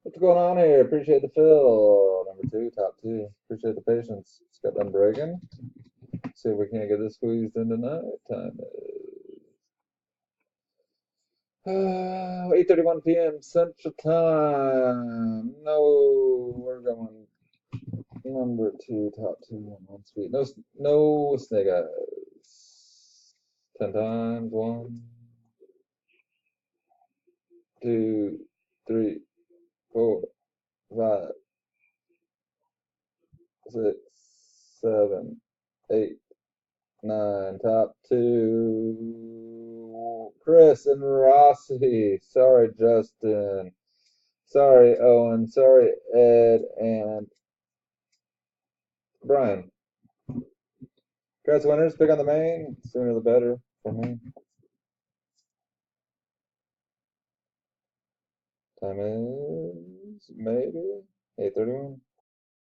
What's going on here? Appreciate the fill. Number two, top two. Appreciate the patience. Let's get them breaking. See if we can't get this squeezed in tonight. Time is 8:31 p.m. Central Time. No, we're going number two, top two, one sweet. No, no snake eyes. 10 times. One, two, three, four, five, six, seven, eight, nine. Top two. Chris and Rossi. Sorry, Justin. Sorry, Owen. Sorry, Ed and Brian. Congrats, winners. Pick on the main. Sooner the better for me. Time is maybe 8:31.